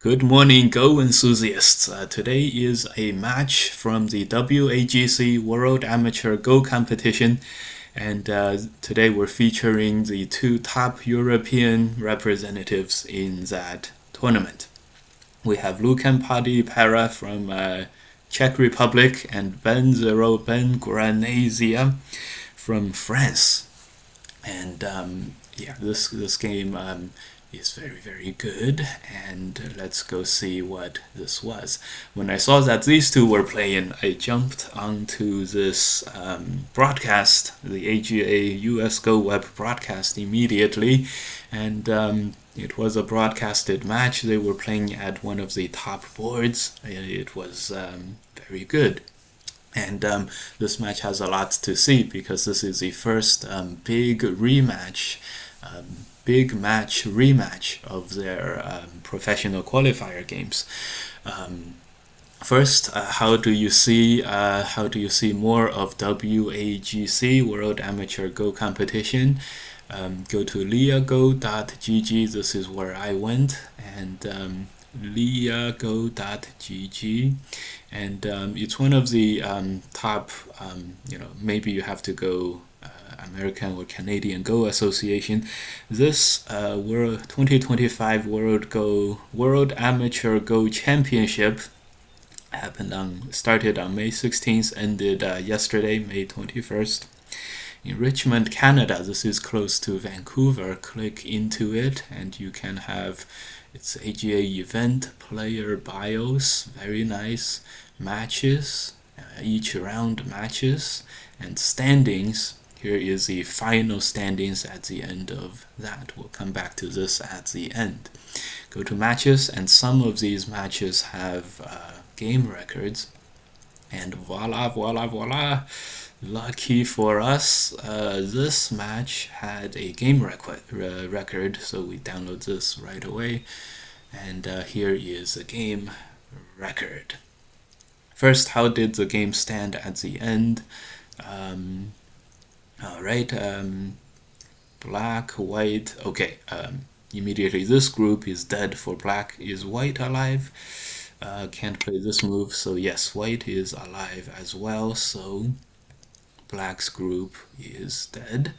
Good morning, Go enthusiasts. Today is a match from the WAGC World Amateur Go competition, and today we're featuring the two top European representatives in that tournament. We have Lukan Para from Czech Republic and Ben Zero Ben Granazia from France. And yeah, this game is very good, and let's go see what this was. When I saw that these two were playing, I jumped onto this broadcast, the AGA US Go Web broadcast immediately, and it was a broadcasted match. They were playing at one of the top boards. It was very good. And this match has a lot to see because this is the first big match rematch of their professional qualifier games. First, how do you see more of WAGC World Amateur Go competition? Go to liago.gg. This is where I went, and liago.gg, and it's one of the top. Maybe you have to go American or Canadian Go Association. This World 2025 World Amateur Go Championship started on May 16th, ended yesterday, May 21st. In Richmond, Canada. This is close to Vancouver. Click into it and you can have its AGA event, player bios, very nice, matches, each round matches, and standings. Here is the final standings at the end of that. We'll come back to this at the end. Go to matches, and some of these matches have game records. And voila! Lucky for us, this match had a game record, so we download this right away. And here is a game record. First, how did the game stand at the end? Alright, black, white, okay, immediately this group is dead for black. Is white alive? Can't play this move, so yes, white is alive as well, so black's group is dead.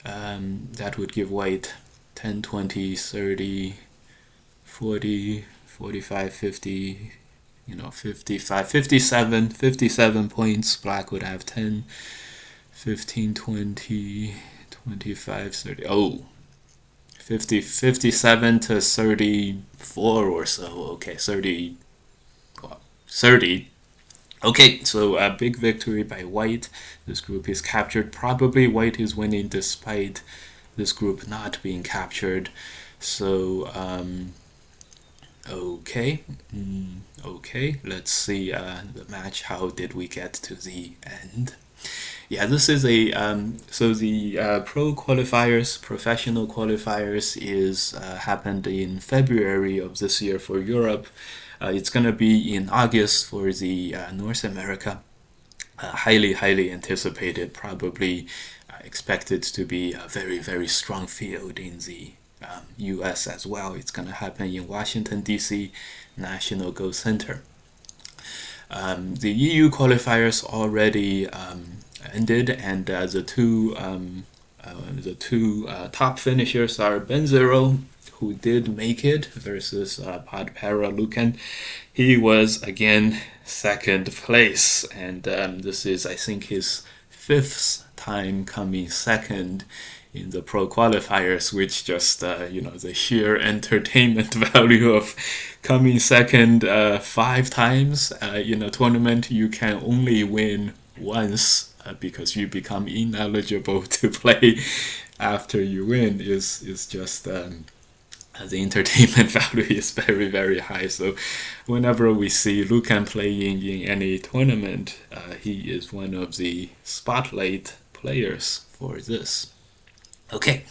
That would give white 10, 20, 30, 40, 45, 50, 55, 57 points. Black would have 10, 15, 20, 25, 30. Oh, 57 to 34 or so. Okay, 30. Okay, so a big victory by white. This group is captured. Probably white is winning despite this group not being captured. So, okay, let's see the match. How did we get to the end? Yeah, this is a so the professional qualifiers is happened in February of this year for Europe. It's gonna be in August for the North America. Highly anticipated, probably expected to be a very strong field in the US as well. It's gonna happen in Washington DC National Go Center. The EU qualifiers already ended, and the two top finishers are Benzero, who did make it, versus Para Lukan. He was again second place, and this is, I think, his fifth time coming second in the pro qualifiers, which just the sheer entertainment value of coming second 5 times in a tournament you can only win once because you become ineligible to play after you win is just the entertainment value is very high. So whenever we see Lukan playing in any tournament, he is one of the spotlight players for this. Okay,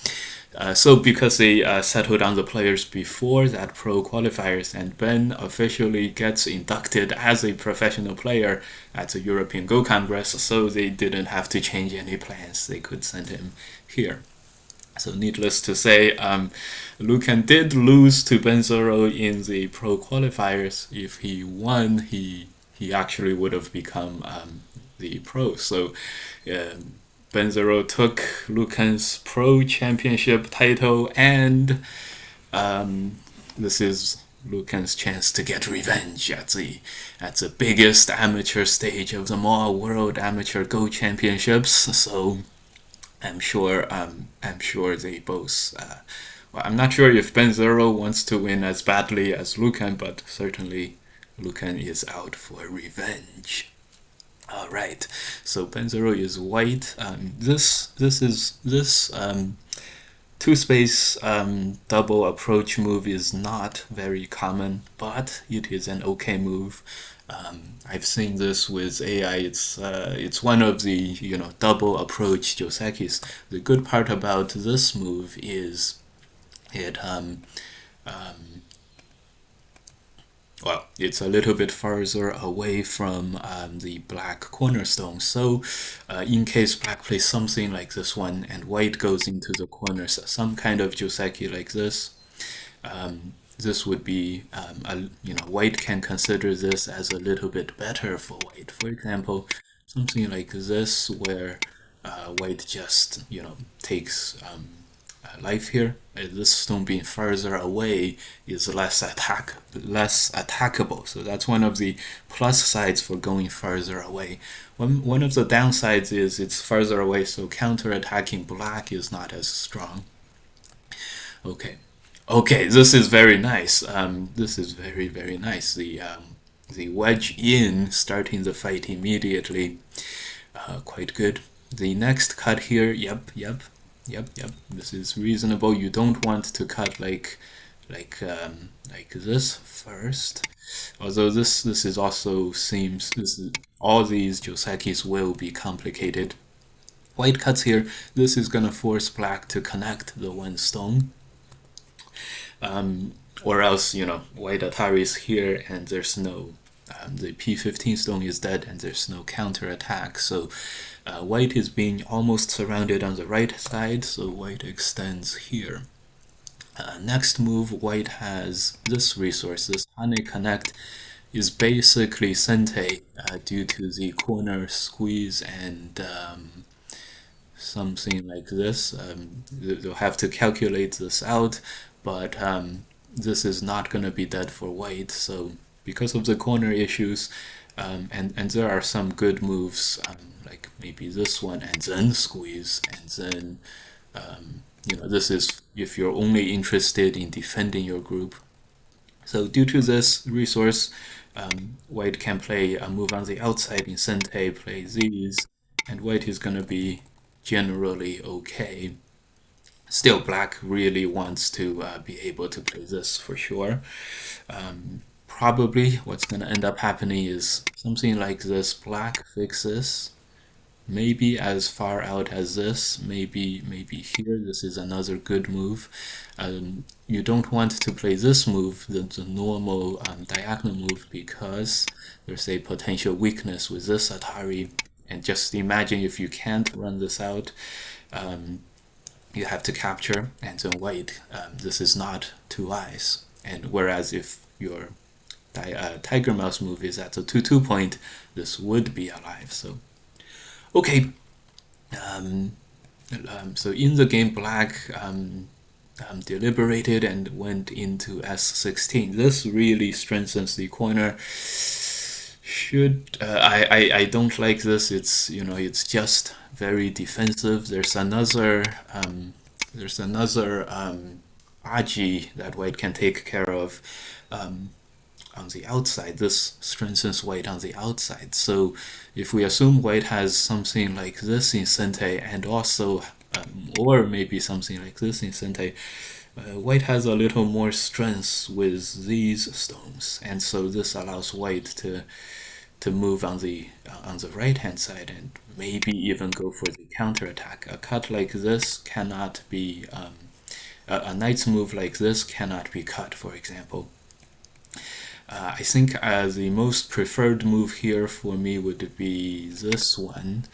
so because they settled on the players before that pro qualifiers, and Ben officially gets inducted as a professional player at the European Go Congress, so they didn't have to change any plans. They could send him here. So needless to say, Lukan did lose to Benzero in the pro qualifiers. If he won, he actually would have become the pro. So um, Benzero took Lukan's pro championship title, and um, this is Lukan's chance to get revenge at the biggest amateur stage of them all, World Amateur Go Championships. So I'm sure they both. Well, I'm not sure if Benzero wants to win as badly as Lukan, but certainly Lukan is out for revenge. All right, so Benzero is white. This two space double approach move is not very common, but it is an okay move. I've seen this with AI. It's one of the double approach Josekis. The good part about this move is it well, it's a little bit further away from the black cornerstone. So, in case black plays something like this one and white goes into the corners, some kind of Joseki like this, this would be, white can consider this as a little bit better for white. For example, something like this where white just, takes life here. This stone being further away is less attackable. So that's one of the plus sides for going further away. One of the downsides is it's further away, so counter-attacking black is not as strong. Okay. Okay, this is very nice. This is very, very nice. The wedge in, starting the fight immediately. Quite good. The next cut here, yep. This is reasonable. You don't want to cut like this first. Although this is also seems all these Josekis will be complicated. White cuts here. This is gonna force black to connect the one stone. Or else, white Atari is here and there's no, the P15 stone is dead and there's no counter attack. So white is being almost surrounded on the right side, so white extends here. Next move, white has this resource. This Hane Connect is basically Sente due to the corner squeeze and something like this. They'll have to calculate this out, but this is not going to be dead for white. So because of the corner issues, and there are some good moves, like maybe this one, and then squeeze, and then this is if you're only interested in defending your group. So due to this resource, white can play a move on the outside in Sente, play these, and white is going to be generally okay. Still, black really wants to be able to play this for sure. Probably what's going to end up happening is something like this. Black fixes, maybe as far out as this, maybe here. This is another good move. You don't want to play this move, the normal diagonal move, because there's a potential weakness with this Atari. And just imagine if you can't run this out, you have to capture and then wait. This is not two eyes. And whereas if your Tiger Mouse move is at the 2-2 point, this would be alive. So, okay. So in the game, black deliberated and went into S16. This really strengthens the corner. I don't like this. It's just very defensive. There's another Aji that white can take care of on the outside. This strengthens white on the outside. So if we assume white has something like this in Sente and also or maybe something like this in Sente, white has a little more strength with these stones, and so this allows white to move on the right hand side and maybe even go for the counter attack. A cut like this cannot be a knight's move like this cannot be cut, for example. I think the most preferred move here for me would be this one.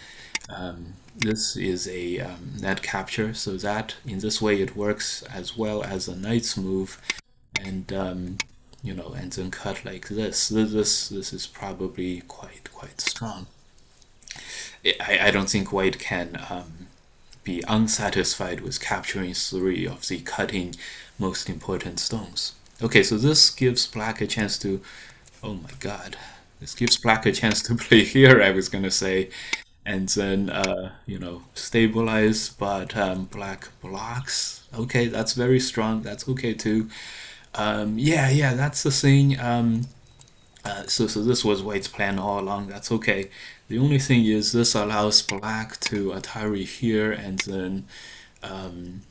This is a net capture, so that in this way it works as well as a knight's move, and and then cut like this. This is probably quite strong. I don't think white can be unsatisfied with capturing three of the cutting most important stones. Okay, so this gives black a chance to. Oh my god. This gives black a chance to play here, I was gonna say, and then, stabilize, but black blocks. Okay, that's very strong. That's okay too. Yeah, that's the thing. So this was white's plan all along. That's okay. The only thing is this allows black to Atari here and then um,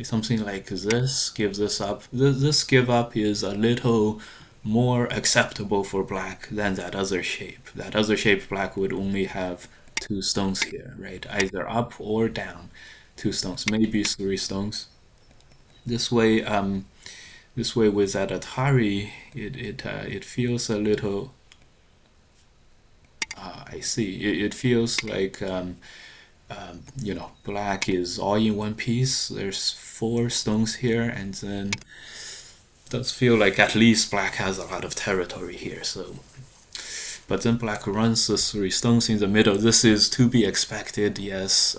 something like this gives this up. This give up is a little more acceptable for black than that other shape. That other shape, black would only have two stones here, right? Either up or down. Two stones, maybe three stones. This way, with that Atari, it feels a little. I see. It feels like black is all in one piece. There's four stones here, and then does feel like at least black has a lot of territory here. So, but then black runs the three stones in the middle. This is to be expected. Yes.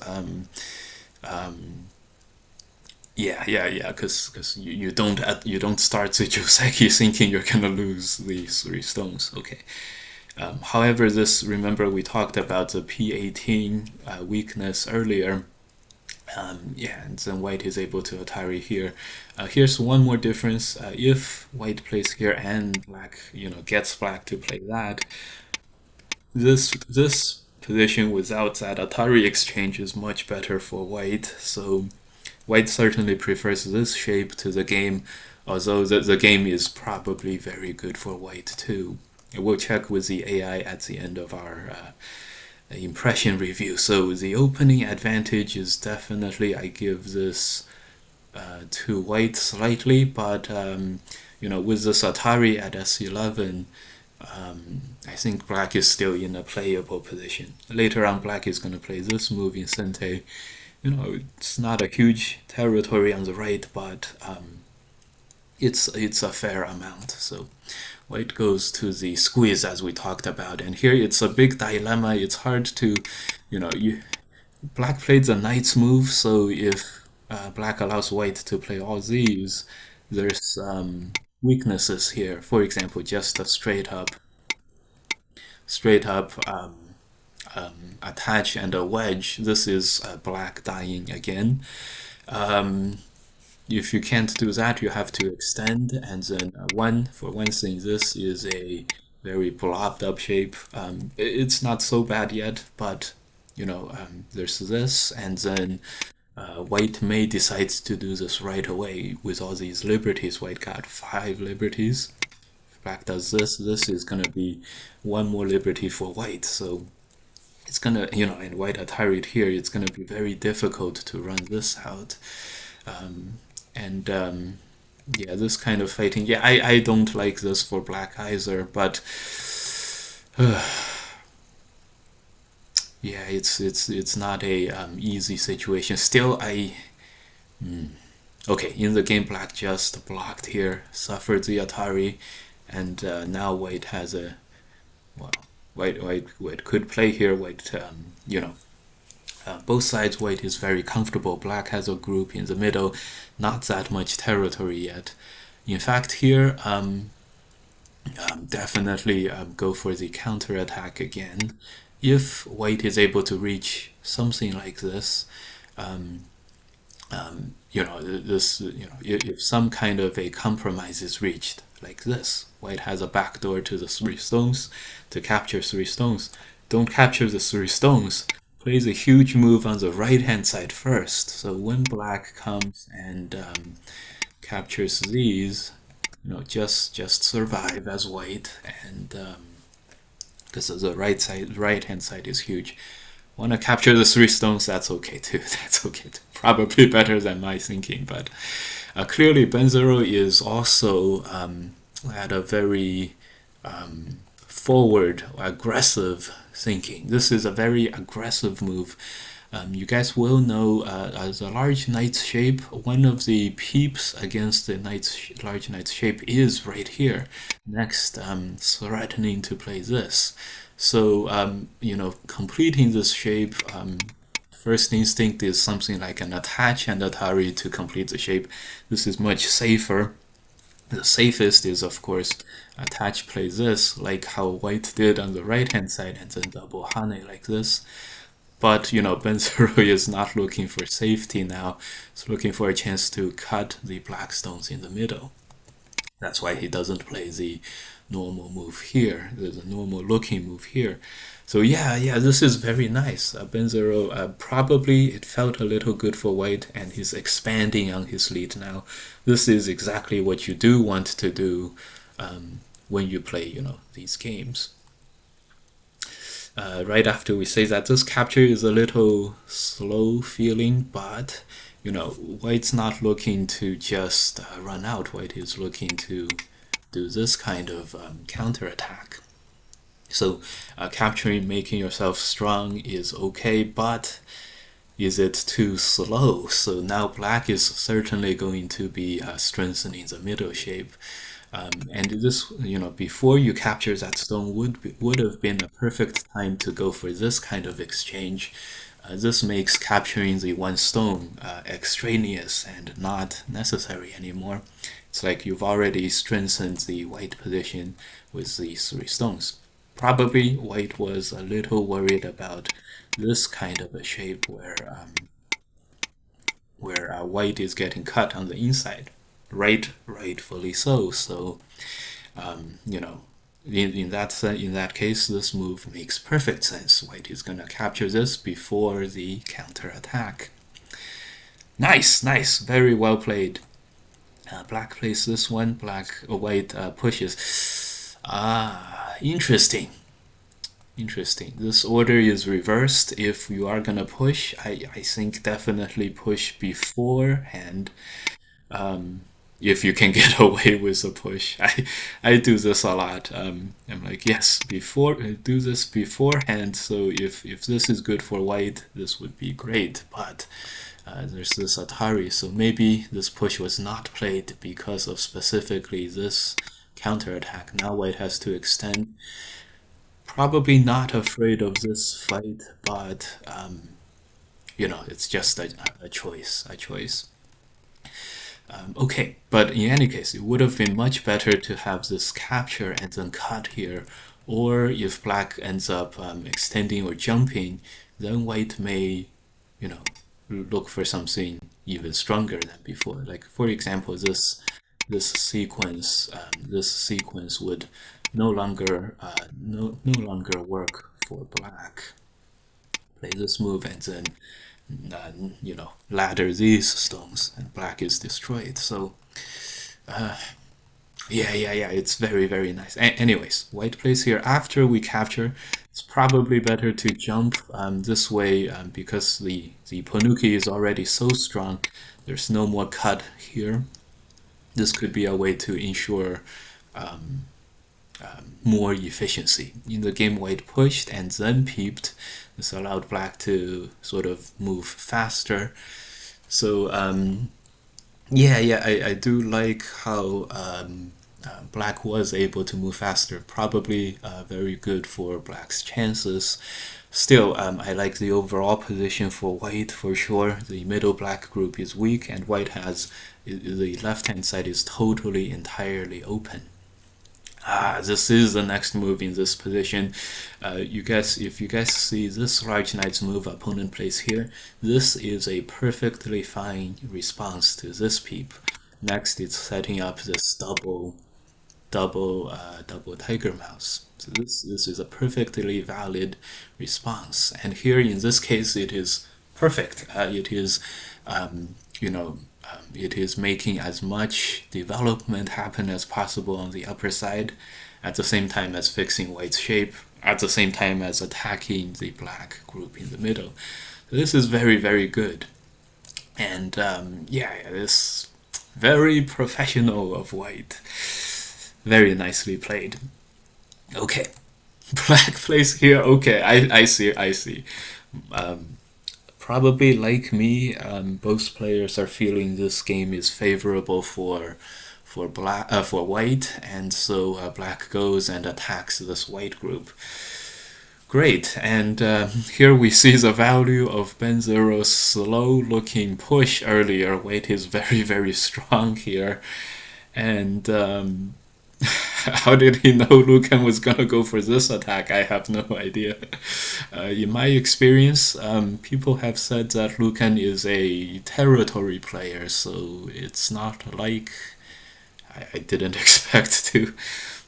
Yeah. Because you don't start the Joseki thinking you're gonna lose these three stones. Okay. However, remember we talked about the P18 weakness earlier. Yeah, and then white is able to Atari here. Here's one more difference. If white plays here and black, gets black to play that, this position without that Atari exchange is much better for white. So white certainly prefers this shape to the game, although the game is probably very good for white too. We'll check with the AI at the end of our impression review. So the opening advantage is definitely, I give this to white slightly, but with this Atari at S11, I think black is still in a playable position. Later on, black is going to play this move in Sente. It's not a huge territory on the right, but it's a fair amount. So white goes to the squeeze as we talked about, and here it's a big dilemma. It's hard to, black played the knight's move, so if black allows white to play all these, there's weaknesses here. For example, just a straight up attach and a wedge. This is black dying again. If you can't do that, you have to extend, and then for one thing, this is a very blobbed up shape. It's not so bad yet, but there's this, and then white may decide to do this right away with all these liberties. White got 5 liberties. If black does this is gonna be one more liberty for white. So it's gonna, and white Atari'd here, it's gonna be very difficult to run this out. And yeah, this kind of fighting, yeah, I don't like this for black either, but yeah, it's not a easy situation. Still, okay, in the game, black just blocked here, suffered the Atari, and now white has a, well, white could play here. White, both sides, white is very comfortable. Black has a group in the middle, not that much territory yet. In fact, here, definitely go for the counter attack again. If white is able to reach something like this, if some kind of a compromise is reached, like this, white has a backdoor to the 3 stones to capture 3 stones. Don't capture the 3 stones. Plays a huge move on the right hand side first. So when black comes and captures these, just survive as white, and because the right hand side is huge. Want to capture the 3 stones? That's okay too. That's okay too. Probably better than my thinking, but clearly Benzero is also at a very forward, aggressive thinking. This is a very aggressive move. You guys will know as a large knight's shape, one of the peeps against the large knight's shape is right here, next, threatening to play this. So, completing this shape, first instinct is something like an attach and atari to complete the shape. This is much safer. The safest is, of course, attach play this, like how white did on the right hand side, and then double hane like this. But, Ben0 is not looking for safety now. He's looking for a chance to cut the black stones in the middle. That's why he doesn't play the normal move here, the normal looking move here. So yeah, this is very nice. Ben0, probably it felt a little good for white, and he's expanding on his lead now. This is exactly what you do want to do when you play, these games. Right after we say that, this capture is a little slow feeling, but white's not looking to just run out. White is looking to do this kind of counterattack. So capturing, making yourself strong is okay, but is it too slow? So now black is certainly going to be strengthening the middle shape. And this, before you capture that stone would have been a perfect time to go for this kind of exchange. This makes capturing the one stone extraneous and not necessary anymore. It's like you've already strengthened the white position with these 3 stones. Probably white was a little worried about this kind of a shape where white is getting cut on the inside. Rightfully so. So, in that case, this move makes perfect sense. White is gonna capture this before the counter attack. Nice, very well played. Black plays this one. White pushes. Interesting. This order is reversed. If you are gonna push, I think definitely push beforehand. If you can get away with a push. I do this a lot. I'm like, yes, do this beforehand. So if this is good for white, this would be great. But there's this Atari, so maybe this push was not played because of specifically this counterattack. Now white has to extend. Probably not afraid of this fight, but it's just a choice. Okay, but in any case, it would have been much better to have this capture and then cut here, or if black ends up extending or jumping, then white may, look for something even stronger than before. Like for example, this sequence would no longer work for black. Play this move and then ladder these stones, and black is destroyed. So, yeah, it's very nice. Anyways, white plays here after we capture. It's probably better to jump this way because the Ponuki is already so strong. There's no more cut here. This could be a way to ensure more efficiency. In the game, white pushed and then peeped. This allowed black to sort of move faster. So I do like how black was able to move faster. Probably very good for black's chances. Still, I like the overall position for white for sure. The middle black group is weak, and white has the left-hand side is totally entirely open. This is the next move in this position. If you guys see this large knight's move opponent plays here, this is a perfectly fine response to this peep. Next, it's setting up this double tiger mouse. So this is a perfectly valid response. And here in this case, it is perfect. It is, it is making as much development happen as possible on the upper side, at the same time as fixing white's shape, at the same time as attacking the black group in the middle. So this is very good. And this very professional of white. Very nicely played. Okay, Black plays here. Okay, I see. I see. Probably like me, both players are feeling this game is favorable for white, and so black goes and attacks this white group. Great, and here we see the value of Ben0's slow-looking push earlier. White is very, very strong here, and how did he know Lukan was gonna go for this attack? I have no idea. In my experience, people have said that Lukan is a territory player, so it's not like I didn't expect to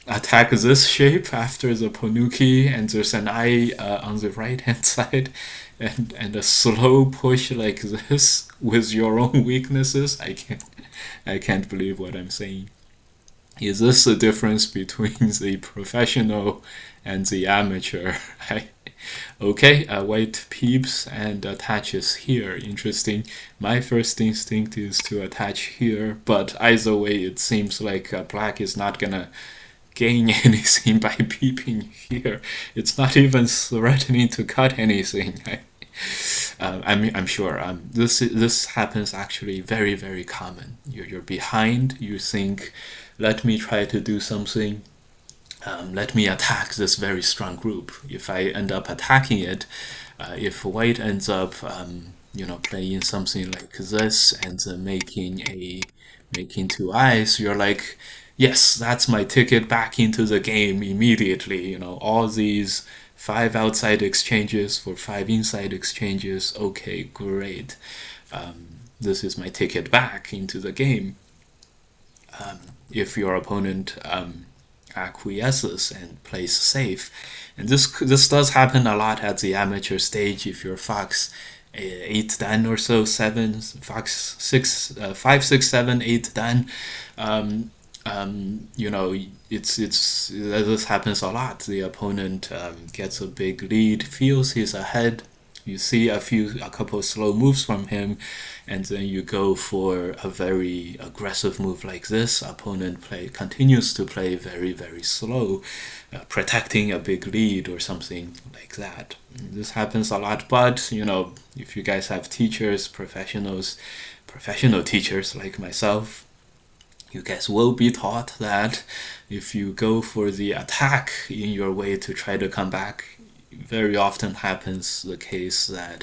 attack this shape after the Ponuki, and there's an eye on the right hand side, and a slow push like this with your own weaknesses. I can't believe what I'm saying. Is this the difference between the professional and the amateur? Okay, white peeps and attaches here. Interesting. My first instinct is to attach here, but either way, it seems like black is not gonna gain anything by peeping here. It's not even threatening to cut anything. I'm sure this happens actually very, very common. You're behind, you think, let me try to do something, let me attack this very strong group. If I end up attacking it, if white ends up playing something like this and making two eyes, you're like, yes, that's my ticket back into the game immediately. All these five outside exchanges for five inside exchanges. Okay, great. This is my ticket back into the game. If your opponent acquiesces and plays safe, and this does happen a lot at the amateur stage. If you're Fox 8 Dan or so, 7 Fox 6 5 6 7 8 Dan, it's this happens a lot. The opponent gets a big lead, feels he's ahead. You see a couple of slow moves from him, and then you go for a very aggressive move like this. Opponent continues to play very, very slow, protecting a big lead or something like that. This happens a lot, but if you guys have teachers, professional teachers like myself, you guys will be taught that if you go for the attack in your way to try to come back, very often happens the case that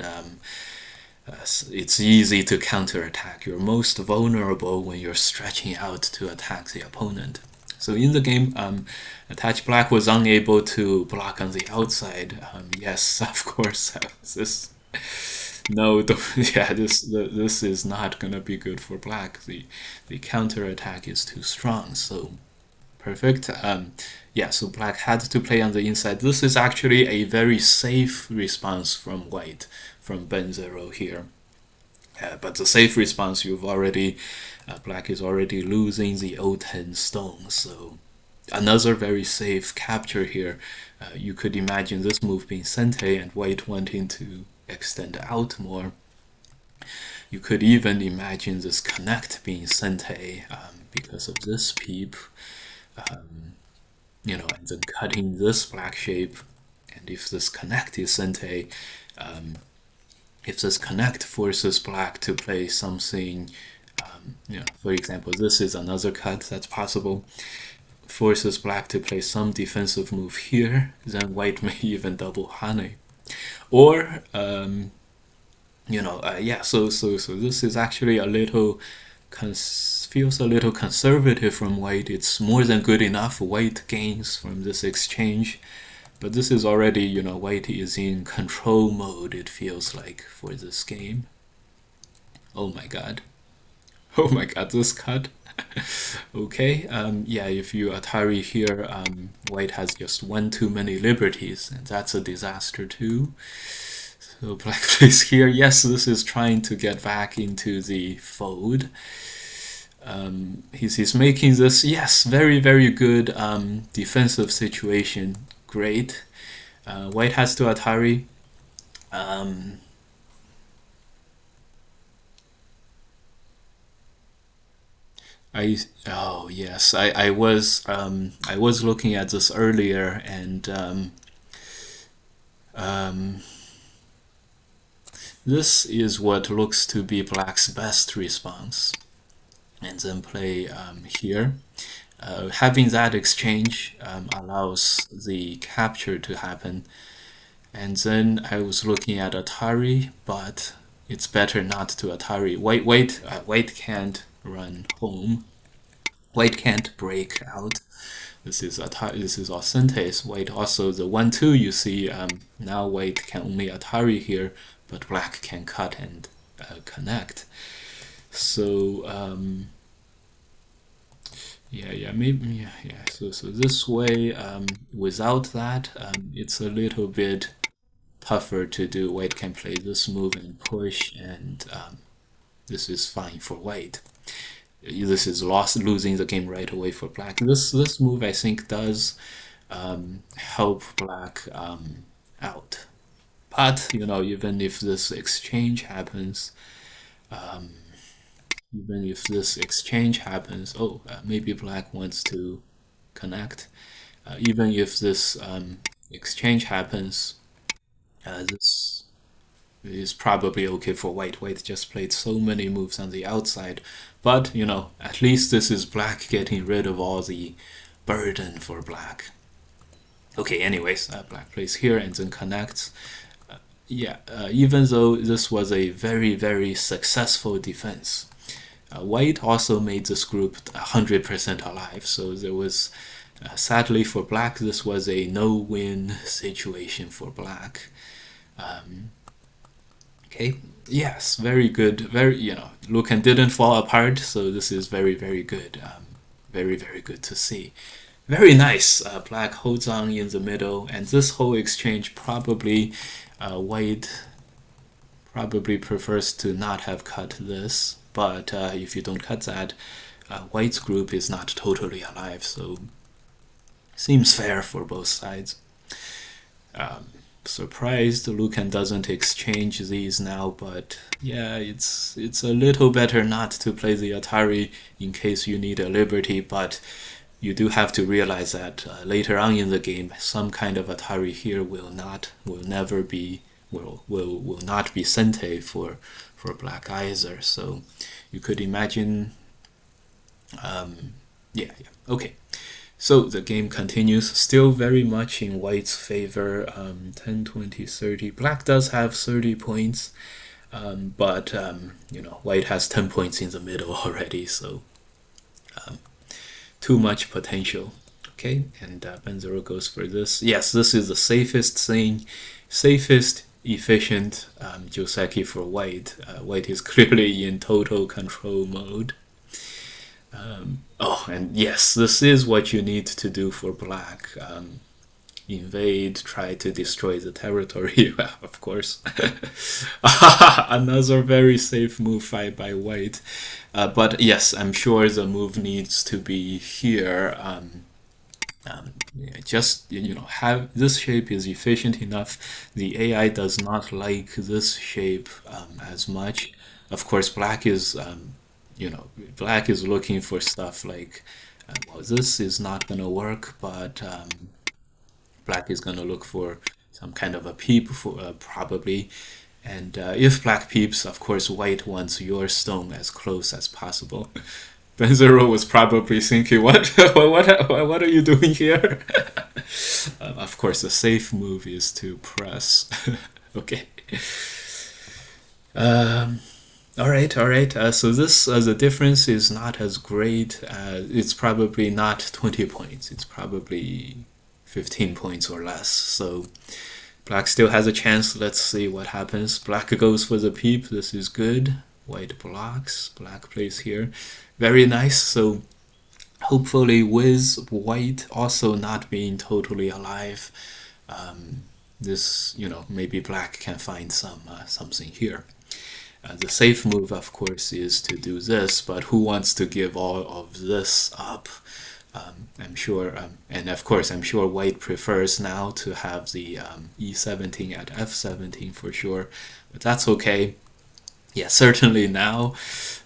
it's easy to counterattack. You're most vulnerable when you're stretching out to attack the opponent. So in the game, Attach Black was unable to block on the outside. Yes, of course, this. No, yeah, this is not gonna be good for black. The counterattack is too strong. So perfect. Yeah, so black had to play on the inside. This is actually a very safe response from white, from Ben0 here. But the safe response, black is already losing the O10 stone. So another very safe capture here. You could imagine this move being Sente and white wanting to extend out more. You could even imagine this connect being Sente because of this peep. And then cutting this black shape. And if this connect is Sente, if this connect forces black to play something, for example, this is another cut that's possible, forces black to play some defensive move here, then white may even double Hane. Or, yeah, so this is actually a little feels a little conservative from white. It's more than good enough. White gains from this exchange, but this is already, white is in control mode, it feels like, for this game. Oh my god. Oh my god, this cut. Okay, yeah, if you Atari here, white has just one too many liberties, and that's a disaster too. So black plays here. Yes, this is trying to get back into the fold. He's making this, yes, very, very good defensive situation. Great. White has to Atari. Oh yes, I was looking at this earlier, and Um, this is what looks to be black's best response. And then play here. Having that exchange allows the capture to happen. And then I was looking at Atari, but it's better not to Atari. White can't run home. White can't break out. This is Atari. This is Authentes. White also the 1-2 you see. Now white can only Atari here, but black can cut and connect. So maybe yeah. So this way, without that, it's a little bit tougher to do. White can play this move and push, and this is fine for white. This is losing the game right away for black. This move I think does help black out. But even if this exchange happens, um, oh, maybe black wants to connect. Even if this exchange happens, this is probably okay for white. White just played so many moves on the outside, but at least this is black getting rid of all the burden for black. Okay, anyways, black plays here and then connects. Even though this was a very, very successful defense, white also made this group 100% alive. So there was, sadly for black, this was a no-win situation for black. Okay, yes, very good. Lukan didn't fall apart, so this is very, very good. Very, very good to see. Very nice. Black holds on in the middle, and this whole exchange probably white probably prefers to not have cut this, but if you don't cut that, white's group is not totally alive, so seems fair for both sides. Surprised Lukan doesn't exchange these now, but yeah, it's a little better not to play the Atari in case you need a liberty, but you do have to realize that later on in the game, some kind of Atari here will not be Sente for black either. So you could imagine, yeah, okay. So the game continues, still very much in white's favor, 10, 20, 30. Black does have 30 points, but white has 10 points in the middle already, so too much potential. Okay, and Benzero goes for this. Yes, this is the safest thing, safest, efficient Joseki for white. White is clearly in total control mode. Oh, and yes, this is what you need to do for black. Invade, try to destroy the territory, of course. Another very safe move by white. But yes, I'm sure the move needs to be here. Just have this shape is efficient enough. The AI does not like this shape as much. Of course, black is black is looking for stuff like, well, this is not gonna work, but black is gonna look for some kind of a peep for probably. And if black peeps, of course, white wants your stone as close as possible. Benzero was probably thinking, what are you doing here? Of course, the safe move is to press. Okay. All right. So this the difference is not as great. It's probably not 20 points. It's probably 15 points or less. So black still has a chance. Let's see what happens. Black goes for the peep. This is good. White blocks. Black plays here. Very nice. So hopefully with white also not being totally alive, this maybe black can find something here. The safe move, of course, is to do this, but who wants to give all of this up? I'm sure, and of course, I'm sure white prefers now to have the E17 at F17 for sure, but that's okay. Yeah, certainly now,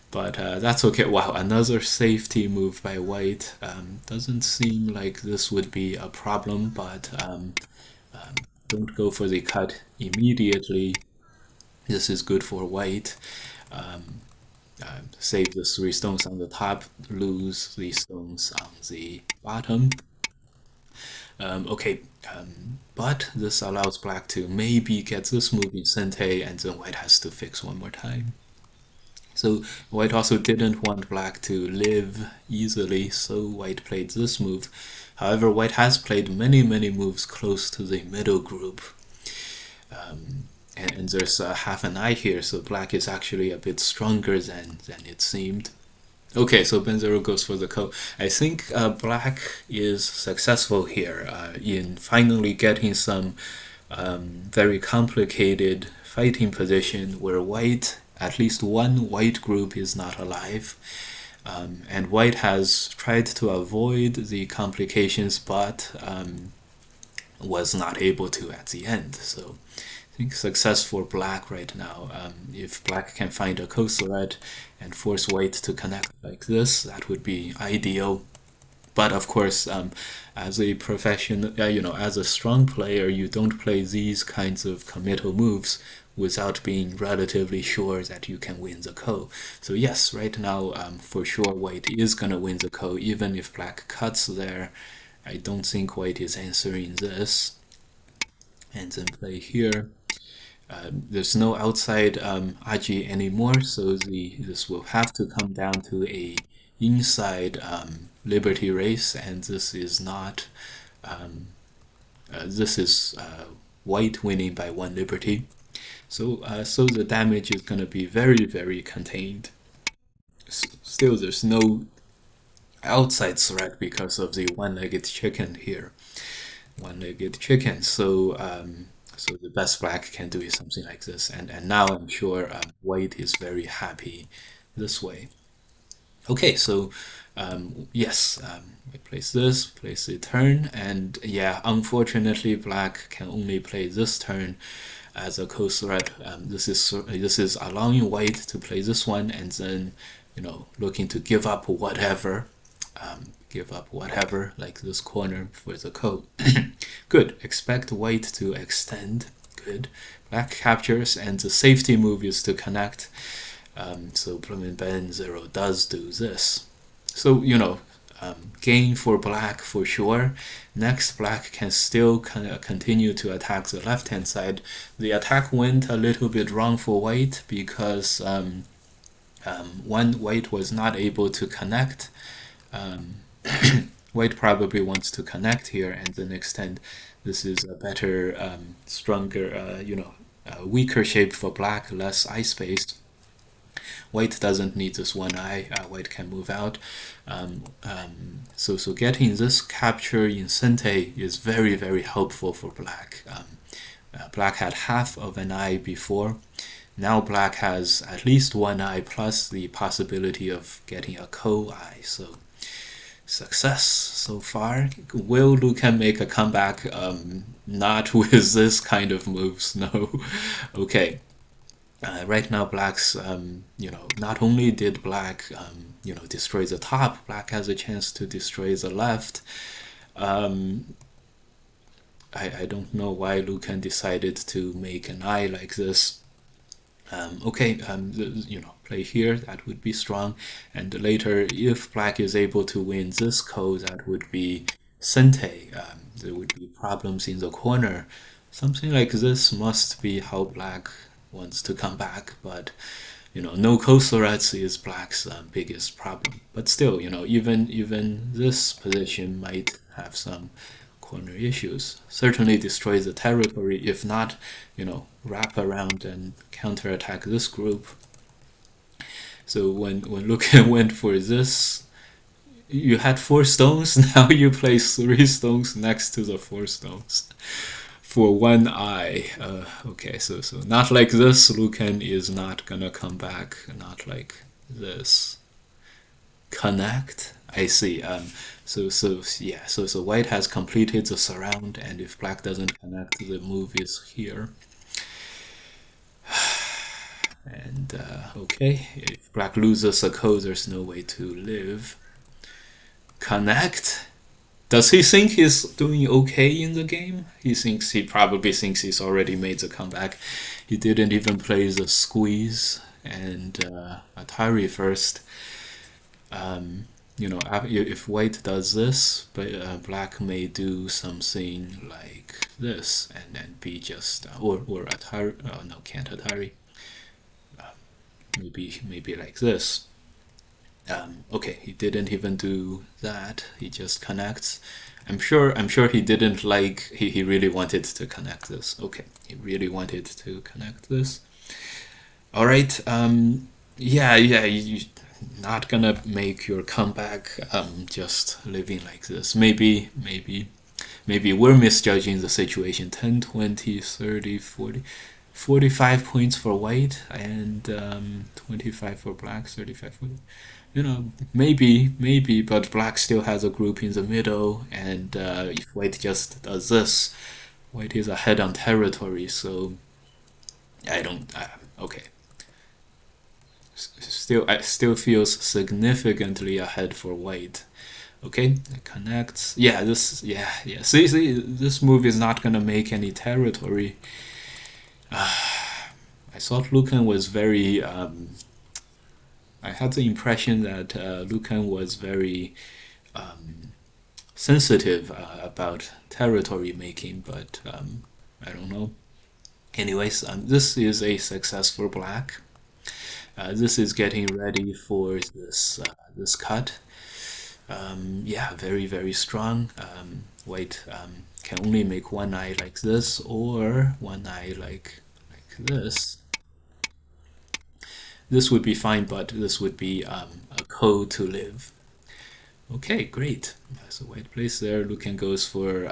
but that's okay. Wow, another safety move by white. Doesn't seem like this would be a problem, but don't go for the cut immediately. This is good for white. Save the 3 stones on the top, lose the stones on the bottom. Okay, but this allows black to maybe get this move in Sente, and then white has to fix one more time. So white also didn't want black to live easily, so white played this move. However, white has played many moves close to the middle group. And there's half an eye here, so black is actually a bit stronger than it seemed. Okay, so Ben0 goes for the ko. I think black is successful here in finally getting some very complicated fighting position where white, at least one white group is not alive. And white has tried to avoid the complications, but was not able to at the end. So I think success for black right now. If black can find a ko thread and force white to connect like this, that would be ideal. But of course, as a professional, as a strong player, you don't play these kinds of committal moves without being relatively sure that you can win the ko. So yes, right now, for sure, white is gonna win the ko, even if black cuts there. I don't think white is answering this. And then play here. There's no outside Aji anymore, so this will have to come down to a inside Liberty race, and this is not. This is white winning by 1 Liberty. So the damage is going to be very contained. Still, there's no outside threat because of the one-legged chicken here. One-legged chicken. So so the best black can do is something like this, and now I'm sure white is very happy this way. Okay, so yes, we place this, place the turn, and yeah, unfortunately, black can only play this turn as a ko threat. This is allowing white to play this one, and then looking to give up whatever. Like this corner for the ko. Good. Expect white to extend. Good. Black captures, and the safety move is to connect. So Ben0 does do this. So gain for black for sure. Next, black can still continue to attack the left-hand side. The attack went a little bit wrong for white because one, white was not able to connect. White probably wants to connect here and then extend. This is a better, stronger, weaker shape for black, less eye space. White doesn't need this one eye. White can move out. So getting this capture in Sente is very helpful for black. Black had half of an eye before. Now black has at least one eye plus the possibility of getting a ko eye. So success so far. Will Lukan make a comeback? Not with this kind of moves, no. Okay. Right now, black's, not only did black, destroy the top, black has a chance to destroy the left. I don't know why Lukan decided to make an eye like this. Okay, play here, that would be strong. And later, if black is able to win this ko, that would be Sente. There would be problems in the corner. Something like this must be how black wants to come back, but no ko threats is black's biggest problem. But still, even this position might have some corner issues. Certainly destroy the territory, if not, wrap around and counterattack this group. So when Lukan went for this, you had 4 stones, now you place 3 stones next to the 4 stones for one eye. Okay, so not like this, Lukan is not gonna come back, not like this. Connect, I see. So white has completed the surround, and if black doesn't connect, the move is here. And okay, if black loses a ko, there's no way to live. Connect Does he think he's doing okay in the game? He probably thinks he's already made the comeback. He didn't even play the squeeze and Atari first. If white does this, but black may do something like this, and then be just or Atari. Oh no, can't Atari. Maybe like this. Okay, he didn't even do that. He just connects. I'm sure he didn't like. He really wanted to connect this. Okay, he really wanted to connect this. All right. Yeah. You're not gonna make your comeback. Just living like this. Maybe we're misjudging the situation. 10, 20, 30, 40, 45 points for white and 25 for black, 35 for maybe, but black still has a group in the middle, and if white just does this, white is ahead on territory. So I don't. Okay, still feels significantly ahead for white. Okay, it connects. Yeah, this. Yeah. See, this move is not gonna make any territory. I thought Lukan was very. I had the impression that Lukan was very sensitive about territory making, but I don't know. Anyways, this is a success for black. This is getting ready for this cut. Yeah, very strong. White can only make one eye like this or one eye like this. This would be fine, but this would be a code to live. Okay, great. So white plays there. Lukan goes for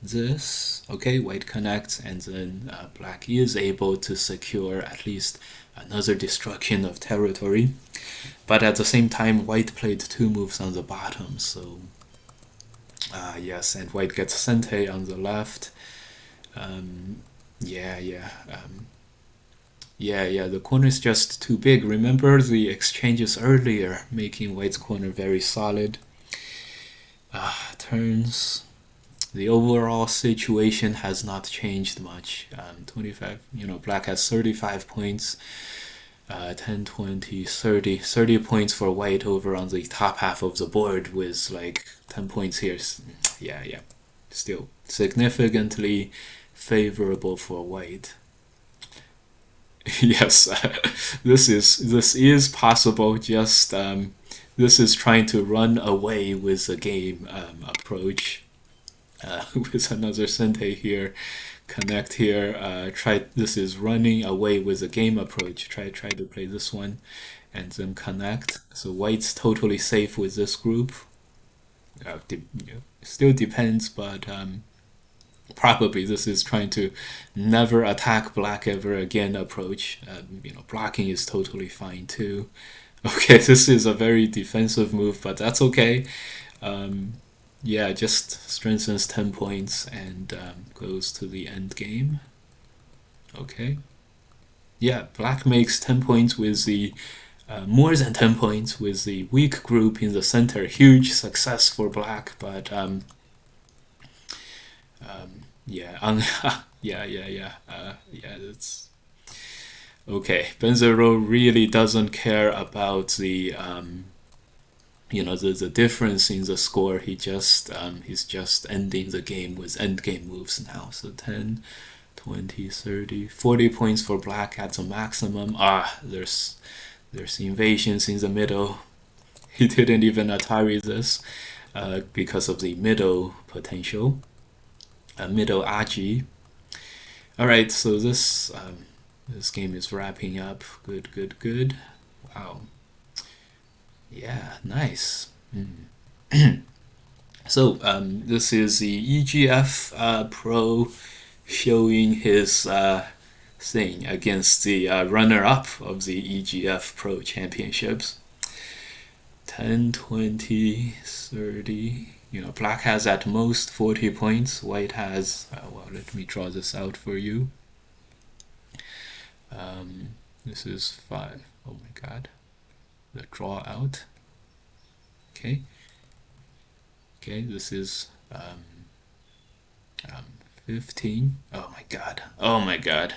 this. Okay, white connects, and then black is able to secure at least another destruction of territory. But at the same time, white played two moves on the bottom, so yes, and white gets Sente on the left. Yeah. Yeah, the corner is just too big. Remember the exchanges earlier, making white's corner very solid. Turns. The overall situation has not changed much. 25, black has 35 points. 10, 20, 30 points for white over on the top half of the board with like 10 points here. Yeah. Still significantly favorable for white. Yes, this is possible. Just this is trying to run away with the game approach. With another Sente here, connect here. Try. This is running away with the game approach. Try to play this one, and then connect. So white's totally safe with this group. Still depends, but probably this is trying to never attack black ever again approach. Blocking is totally fine too. Okay, this is a very defensive move, but that's okay. Yeah, just strengthens 10 points and goes to the end game. Okay. Yeah, black makes 10 points with the more than 10 points with the weak group in the center. Huge success for black, but yeah, yeah, that's okay. Benzero really doesn't care about the difference in the score. He's just ending the game with end game moves now. So 10, 20, 30, 40 points for black at the maximum. There's invasions in the middle. He didn't even Atari this because of the middle potential. Middle Aji. All right, so this game is wrapping up. Good. Wow. Yeah, nice. So this is the EGF Pro showing his thing against the runner-up of the EGF Pro Championships. 10, 20, 30. Black has at most 40 points. White has, well, let me draw this out for you. This is 5. Oh my god. The draw out. Okay, Okay, this is 15. Oh my god. Oh my god.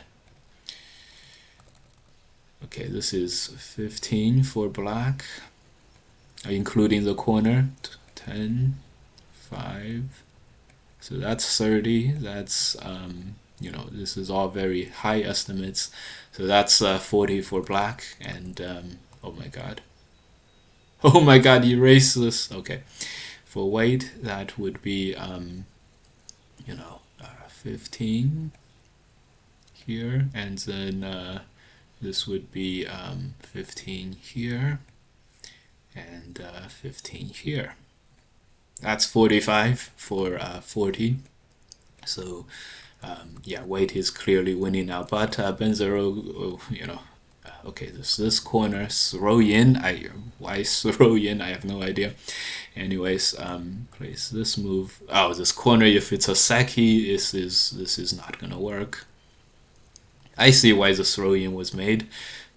Okay, this is 15 for black, including the corner. 10, 5. So that's 30. That's, this is all very high estimates. So that's 40 for black. And, oh my god. Oh my god, erase this. Okay. For white, that would be, 15 here. And then this would be 15 here. And 15 here. That's 45 for 40. So yeah, white is clearly winning now. But Benzero, okay, this corner throw in. Why throw in? I have no idea. Anyways, place this move. Oh, this corner. If it's a Seki, this is not gonna work. I see why the throw in was made.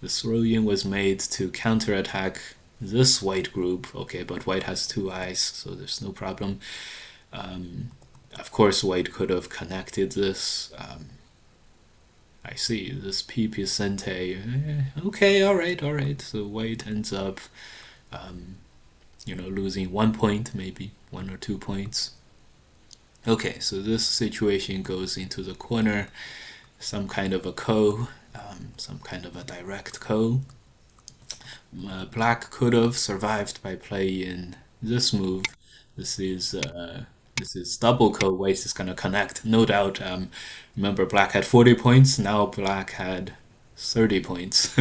The throw in was made to counterattack this white group. Okay, but white has two eyes, so there's no problem. Of course, white could have connected this. I see this P Sente. Okay, all right. So white ends up, losing 1 point, maybe 1 or 2 points. Okay, so this situation goes into the corner. Some kind of a ko, some kind of a direct ko. Black could have survived by playing this move. This is double ko. White is gonna connect, no doubt. Remember, black had 40 points. Now black had 30 points.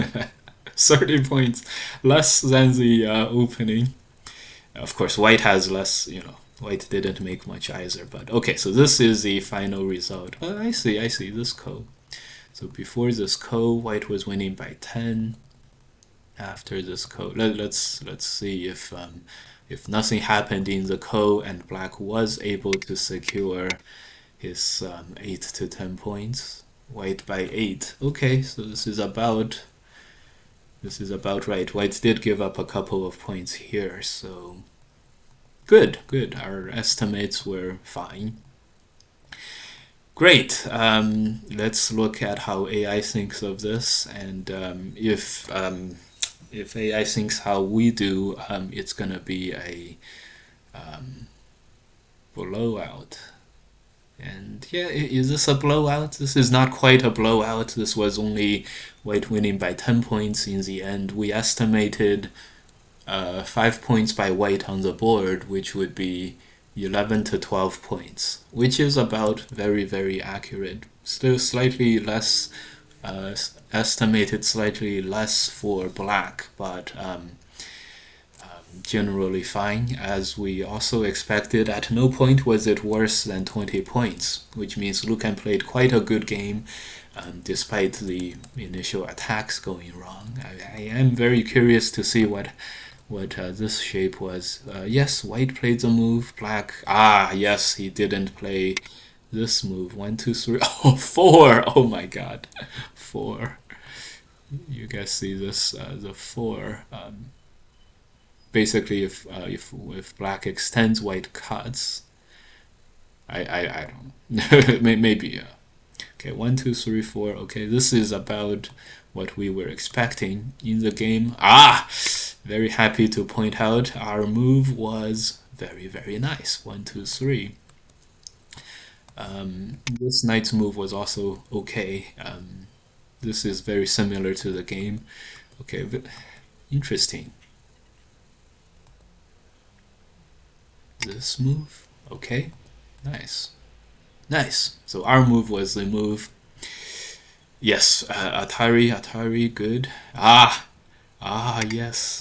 30 points, less than the opening. Of course, white has less. White didn't make much either. But okay, so this is the final result. Oh, I see this ko. So before this ko, white was winning by 10. After this ko, let's see if nothing happened in the ko and black was able to secure his 8 to 10 points. White by 8. Okay, so this is about right. White did give up a couple of points here, so good. Our estimates were fine. Great. Let's look at how AI thinks of this, and if AI thinks how we do, it's gonna be a blowout. And yeah, is this a blowout? This is not quite a blowout. This was only white winning by 10 points in the end. We estimated 5 points by white on the board, which would be 11 to 12 points, which is about very accurate. Still slightly less, estimated slightly less for black, but generally fine, as we also expected. At no point was it worse than 20 points, which means Lukan played quite a good game despite the initial attacks going wrong. I am very curious to see what this shape was. Yes, white played the move. Black, yes, he didn't play this move. 1, 2, 3. Oh, 4. Oh my god. 4. You guys see this, the 4. Basically, if black extends, white cuts. I don't maybe. Okay, 1, 2, 3, 4. Okay, this is about what we were expecting in the game. Very happy to point out our move was very nice. 1, 2, 3. This knight's move was also okay. This is very similar to the game. Okay, but interesting. This move, okay, nice. So our move was the move. Yes, Atari, good.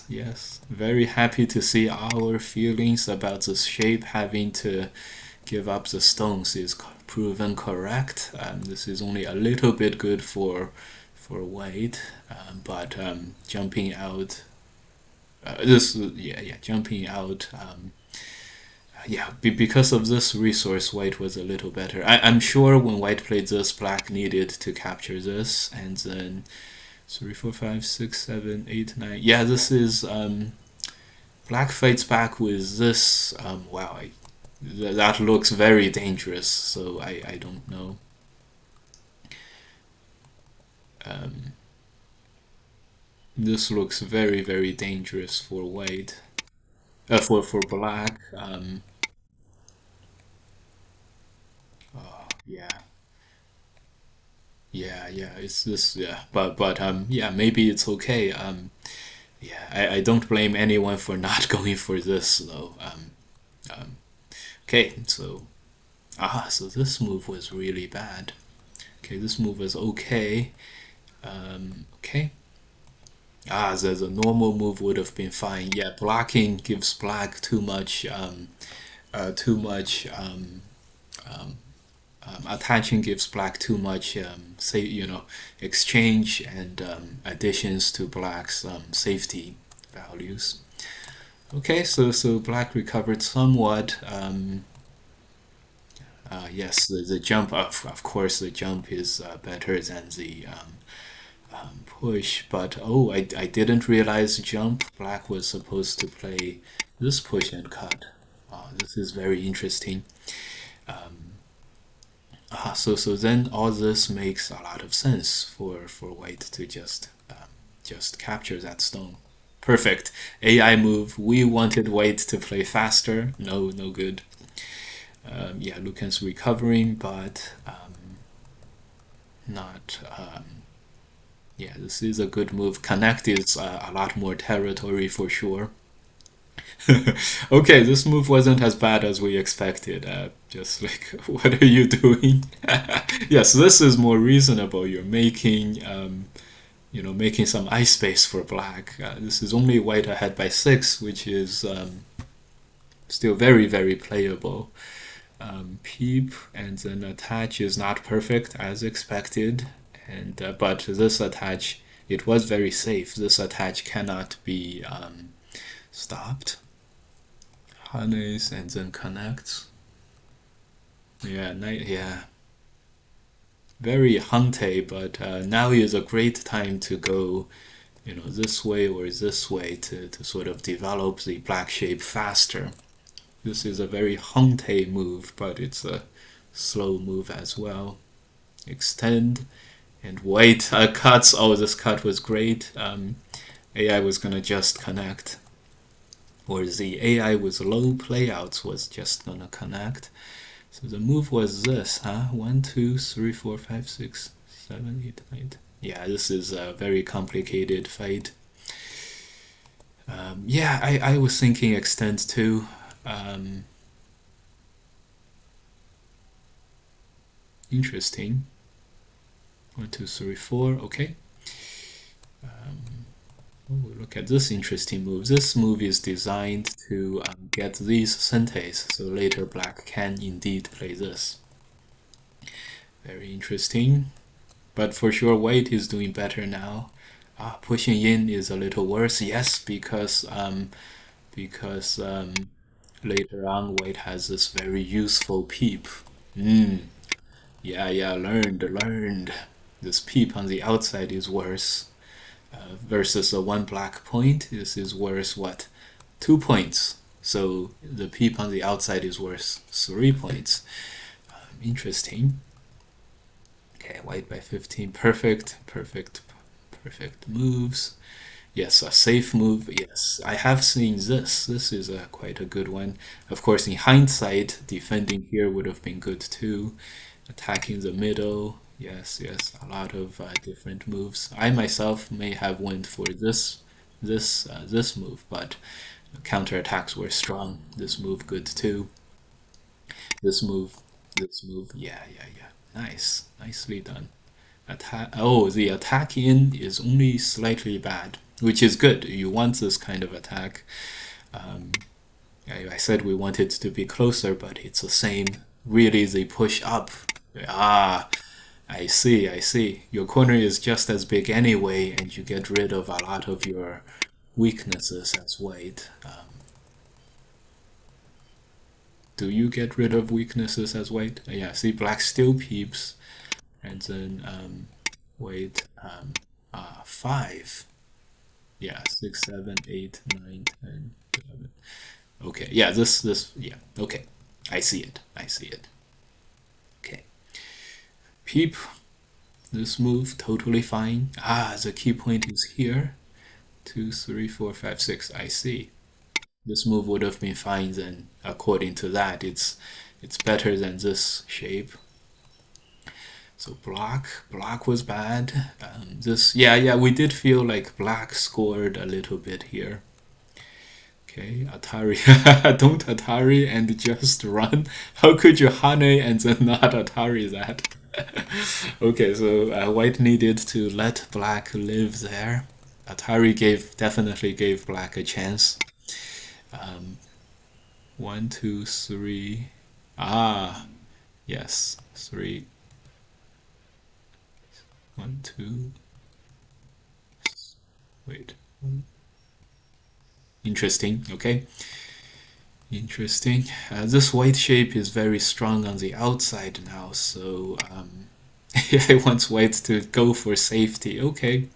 Yes. Very happy to see our feelings about this shape having to give up the stones is proven correct. This is only a little bit good for white, but jumping out. Jumping out. Because of this resource, white was a little better. I'm sure when white played this, black needed to capture this, and then 3, 4, 5, 6, 7, 8, 9. Yeah, this is black fights back with this. Wow, That looks very dangerous. So I don't know. Um, this looks very dangerous for white. For black. Oh, yeah. Yeah. It's this. Yeah, but yeah. Maybe it's okay. Yeah. I don't blame anyone for not going for this though. Um, okay. So this move was really bad. Okay, this move was okay. Okay. The normal move would have been fine. Yeah, blocking gives black too much. Attaching gives black too much, say exchange and additions to black's safety values. Okay, so black recovered somewhat. Yes, the jump, of course, the jump is better than the push, but oh, I didn't realize jump. Black was supposed to play this push and cut. This is very interesting. So then all this makes a lot of sense for white to just capture that stone. Perfect. AI move. We wanted white to play faster. No good. Yeah, Lukan's recovering, but not. Yeah, this is a good move. Connect is a lot more territory for sure. Okay, this move wasn't as bad as we expected. Just like, what are you doing? Yes, this is more reasonable. You're making some ice space for black. This is only white ahead by 6, which is still very playable. Peep and then attach is not perfect as expected, and but this attach it was very safe. This attach cannot be stopped. Harness and then connects. Yeah, yeah. Very hante, but now is a great time to go, this way or this way to sort of develop the black shape faster. This is a very hante move, but it's a slow move as well. Extend and wait. Cuts. Oh, this cut was great. AI was gonna just connect, or the AI with low playouts was just gonna connect. So the move was this, huh? 1, 2, 3, 4, 5, 6, 7, 8, 9. Yeah, this is a very complicated fight. Yeah, I was thinking extend too. Um, Interesting. 1, 2, 3, 4. Okay. Oh, look at this interesting move. This move is designed to get these sentes, so later black can indeed play this. Very interesting. But for sure, white is doing better now. Pushing in is a little worse, yes, because later on white has this very useful peep. Yeah, learned. This peep on the outside is worse versus a one black point. This is worse, what? 2 points. So the peep on the outside is worse 3 points. Interesting. Okay, white by 15. Perfect moves. Yes, a safe move. Yes, I have seen this. This is quite a good one. Of course, in hindsight, defending here would have been good too. Attacking the middle. Yes, a lot of different moves. I myself may have went for this move, but counterattacks were strong. This move good too. This move, this move. Yeah. Nicely done. Attack. Oh, the attack in is only slightly bad, which is good. You want this kind of attack. Um, I said we want it to be closer, but it's the same. Really, the push up. Ah, I see. Your corner is just as big anyway, and you get rid of a lot of your weaknesses as white. Do you get rid of weaknesses as white? Yeah, see, black still peeps, and then wait, 5. Yeah, 6, 7, 8, 9, 10, 11. Okay, yeah, yeah, okay. I see it. I see it. Okay. Peep. This move totally fine. Ah, the key point is here. 2, 3, 4, 5, 6. I see. This move would have been fine then. According to that, it's better than this shape. So black was bad. Yeah, we did feel like black scored a little bit here. Okay, Atari, don't Atari and just run. How could you Hane and then not Atari that? Okay, so white needed to let black live there. Atari definitely gave black a chance. Um, 1, 2, 3. Ah, yes, 3. 1, 2. Wait. Interesting. Okay. Interesting. This white shape is very strong on the outside now, so I want white to go for safety. Okay,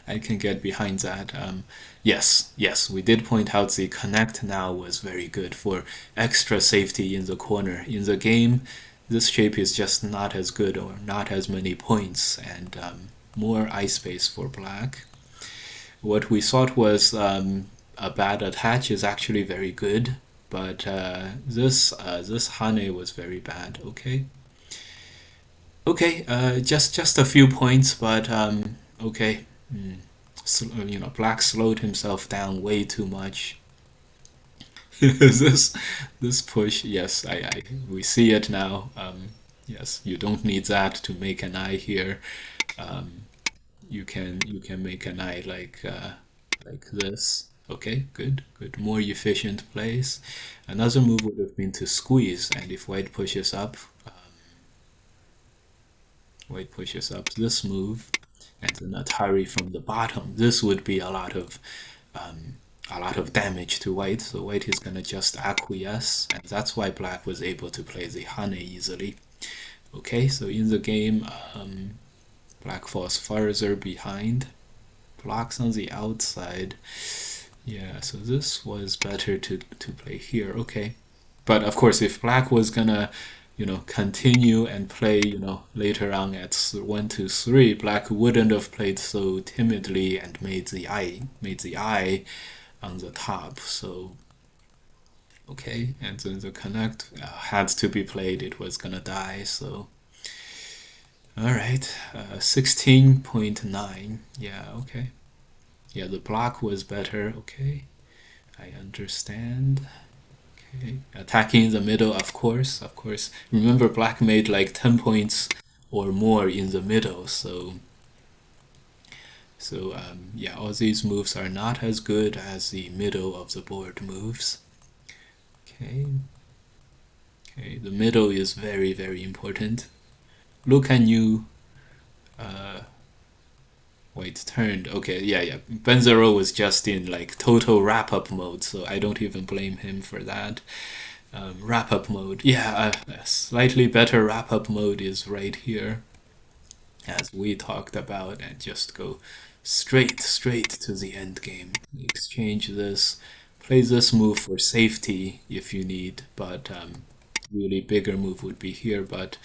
I can get behind that. Yes, we did point out the connect now was very good for extra safety in the corner. In the game, this shape is just not as good or not as many points and more eye space for black. What we thought was a bad attach is actually very good, but this Hane was very bad. Okay, okay, just a few points, but okay. Black slowed himself down way too much. this this push, yes, I we see it now. Yes, you don't need that to make an eye here. Um, you can make an eye like this. Okay, good. More efficient plays. Another move would have been to squeeze, and if white pushes up this move, and then Atari from the bottom, this would be a lot of damage to white. So white is gonna just acquiesce, and that's why black was able to play the Hane easily. Okay, so in the game, black falls further behind. Blocks on the outside. Yeah, so this was better to play here. Okay. But of course, if black was gonna, continue and play, later on at 1, 2, 3, black wouldn't have played so timidly and made the eye on the top. So, okay. And then the connect had to be played. It was gonna die. So, all right. 16.9. Yeah, okay. Yeah, the block was better. Okay, I understand. Okay, attacking in the middle, of course, of course. Remember, black made like 10 points or more in the middle, so yeah, all these moves are not as good as the middle of the board moves. Okay, okay, the middle is very, very important. Lukan knew white turned. Okay, yeah. Benzero was just in like total wrap-up mode, so I don't even blame him for that. Wrap-up mode. Yeah, a slightly better wrap-up mode is right here, as we talked about, and just go straight to the end game. Exchange this, play this move for safety if you need, but really bigger move would be here, but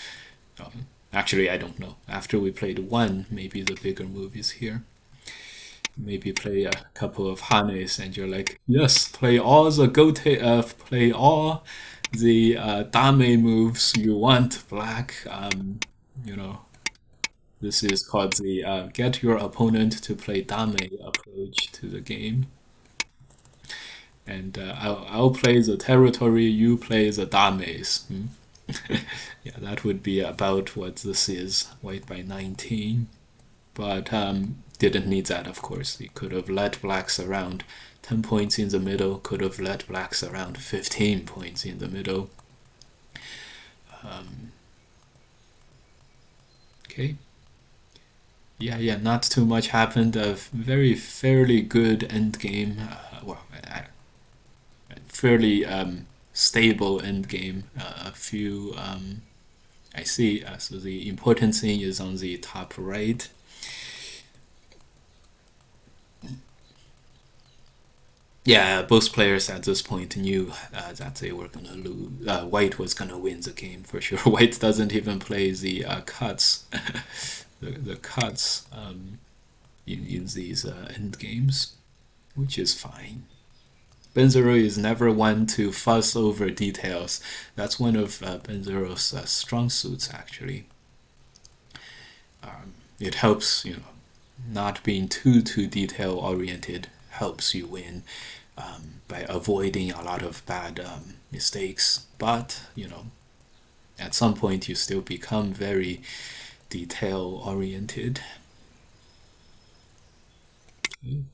actually I don't know. After we played one, maybe the bigger move is here. Maybe play a couple of Hanes and you're like, yes, play all the Dame moves you want, black. You know, this is called the get your opponent to play Dame approach to the game. And I'll play the territory, you play the Dames. Yeah, that would be about what this is. White by 19. But didn't need that, of course. He could have let blacks around 10 points in the middle, could have let blacks around 15 points in the middle. Okay. Yeah, not too much happened. A very fairly good end game. Fairly stable end game. A few. I see. So the important thing is on the top right. Yeah, both players at this point knew that they were gonna lose. White was gonna win the game for sure. White doesn't even play the cuts, the cuts in these end games, which is fine. Benzero is never one to fuss over details. That's one of Benzero's strong suits, actually. It helps, not being too detail oriented helps you win by avoiding a lot of bad mistakes. But at some point you still become very detail oriented.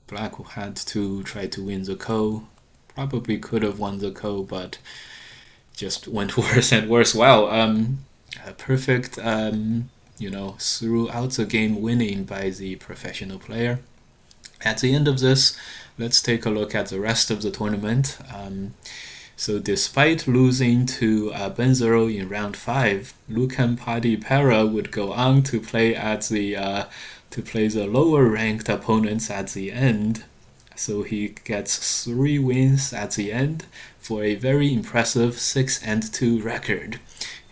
Black had to try to win the ko. Probably could have won the ko, but just went worse and worse. Wow, perfect, throughout the game winning by the professional player. At the end of this, let's take a look at the rest of the tournament. So despite losing to Benzero in round 5, Lukan Para would go on to play the lower ranked opponents at the end. So he gets 3 wins at the end for a very impressive 6-2 record.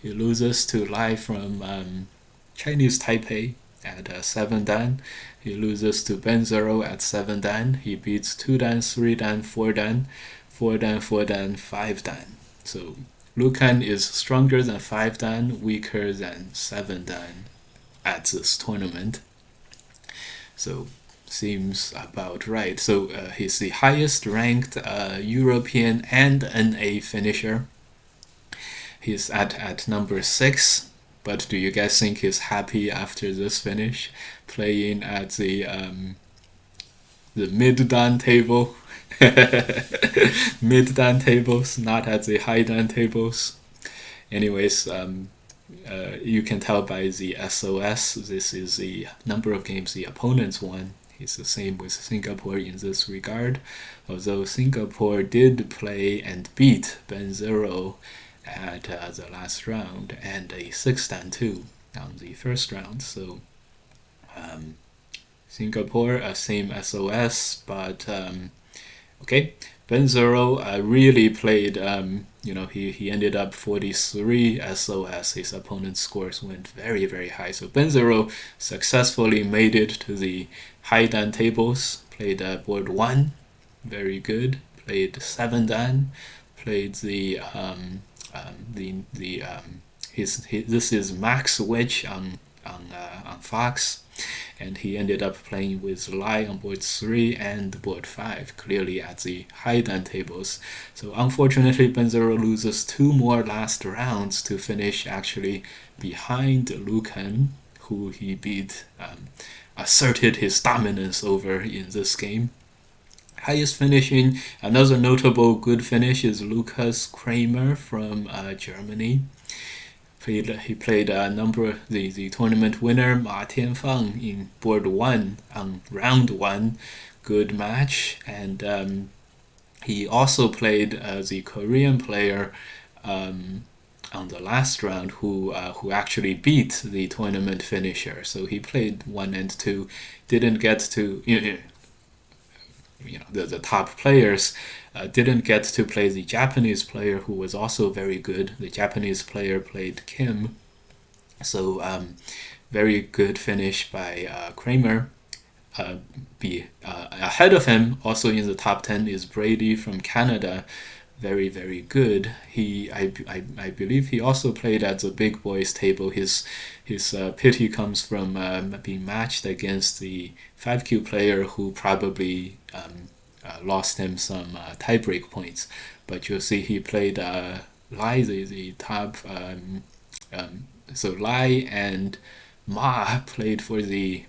He loses to Lai from Chinese Taipei at 7 dan. He loses to Benzero at 7 dan. He beats 2 dan, 3 dan, 4 dan, 4 dan, 4 dan, 5 dan. So Lukan is stronger than 5 dan, weaker than 7 dan at this tournament. So seems about right. So he's the highest ranked European and NA finisher. He's at number 6. But do you guys think he's happy after this finish, playing at the mid dan table, mid dan tables, not at the high dan tables? Anyways, you can tell by the SOS. This is the number of games the opponents won. It's the same with Singapore in this regard, although Singapore did play and beat Benzero at the last round and a 6-2 on the first round. So Singapore, same SOS, but okay. Benzero really played, he ended up 43 SOS. His opponent's scores went very, very high. So Benzero successfully made it to the high dan tables, played board 1, very good, played 7 dan, played this is Max Wedge on Fox, and he ended up playing with Lai on board 3 and board 5, clearly at the high dan tables. So unfortunately, Benzero loses 2 more last rounds to finish actually behind Lukan, who he beat, asserted his dominance over in this game. Highest finishing, another notable good finish is Lucas Kramer from Germany. He played the tournament winner Ma Tianfang in board 1 on round 1, good match, and he also played the Korean player on the last round who actually beat the tournament finisher. So he played 1 and 2, didn't get to the top players, didn't get to play the Japanese player who was also very good. The Japanese player played Kim. So very good finish by Kramer. Ahead of him, also in the top 10, is Brady from Canada. Very, very good. I believe he also played at the big boys table. His pity comes from being matched against the 5Q player who probably lost him some tiebreak points. But you'll see he played Lai, the top. So Lai and Ma played for the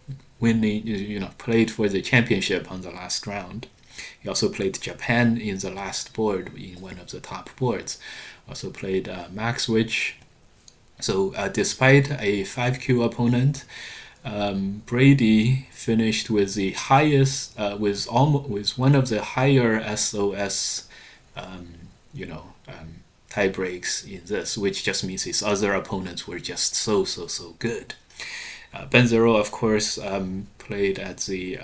played for the championship on the last round. He also played Japan in the last board, in one of the top boards. Also played Maxwich. So despite a 5Q opponent, Brady finished with the highest, with one of the higher SOS, tie breaks in this, which just means his other opponents were just so good. Benzero, of course, played at the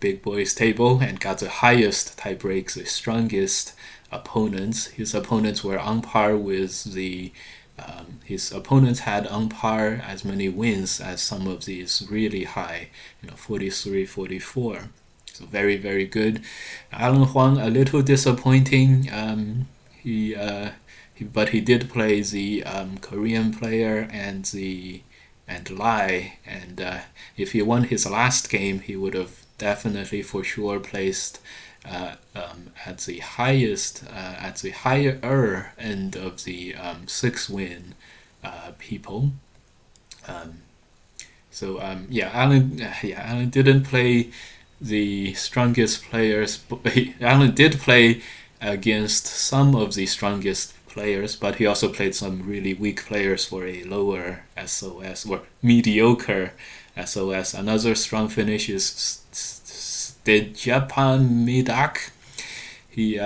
big boys table and got the highest tiebreaks, the strongest opponents. His opponents were on par with the his opponents had on par as many wins as some of these really high, 43, 44. So very, very good. Alan Huang, a little disappointing. But he did play the Korean player and Lai, and if he won his last game, he would have definitely for sure placed at the higher end of the 6-win people. Alan didn't play the strongest players. Alan did play against some of the strongest players, but he also played some really weak players for a lower SOS or mediocre SOS. Another strong finish is Japan Midak. He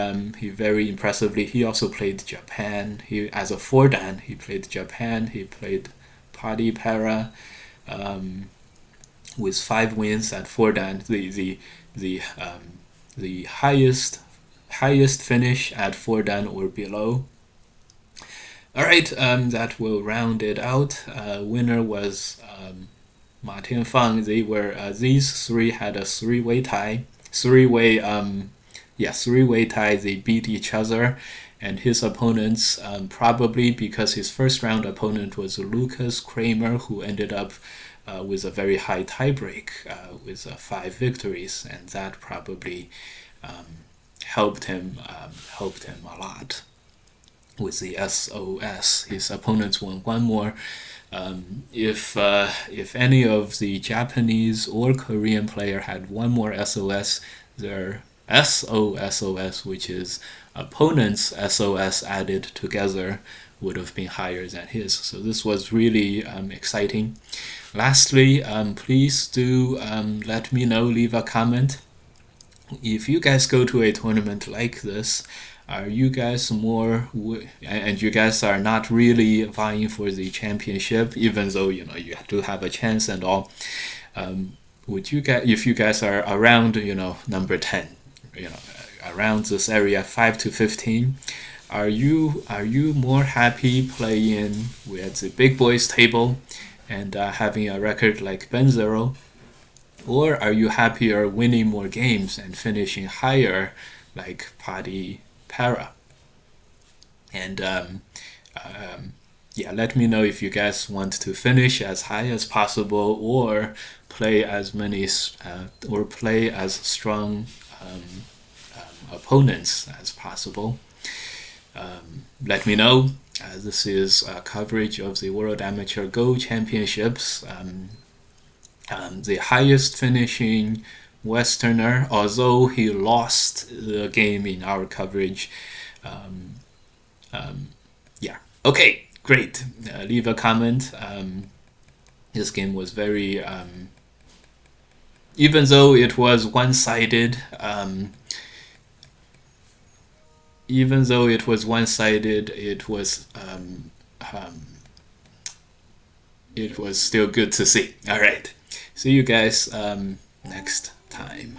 very impressively. He also played Japan. He as a 4-dan. He played Japan. He played Paddy Para. With 5 wins at 4-dan, the highest finish at 4-dan or below. All right, that will round it out. Winner was Ma Tianfang. These three had a three-way tie. Three-way tie. They beat each other, and his opponents probably because his first round opponent was Lucas Kramer, who ended up with a very high tiebreak with 5 victories, and that probably helped him a lot with the SOS. His opponents won one more. If any of the Japanese or Korean player had one more SOS, their SOS, which is opponent's SOS added together, would have been higher than his. So this was really exciting. Lastly, please do let me know, leave a comment. If you guys go to a tournament like this, are you guys and you guys are not really vying for the championship, even though you do have a chance and all, would you guys, if you guys are around number 10, around this area 5 to 15, are you more happy playing with the big boys table and having a record like Ben0, or are you happier winning more games and finishing higher like Paddy Para? And let me know if you guys want to finish as high as possible or play as many or play as strong opponents as possible. Let me know. This is coverage of the World Amateur Go Championships. The highest finishing Westerner, although he lost the game in our coverage. Okay, great. Leave a comment. This game was very, even though it was one-sided, it was still good to see. All right. See you guys next time.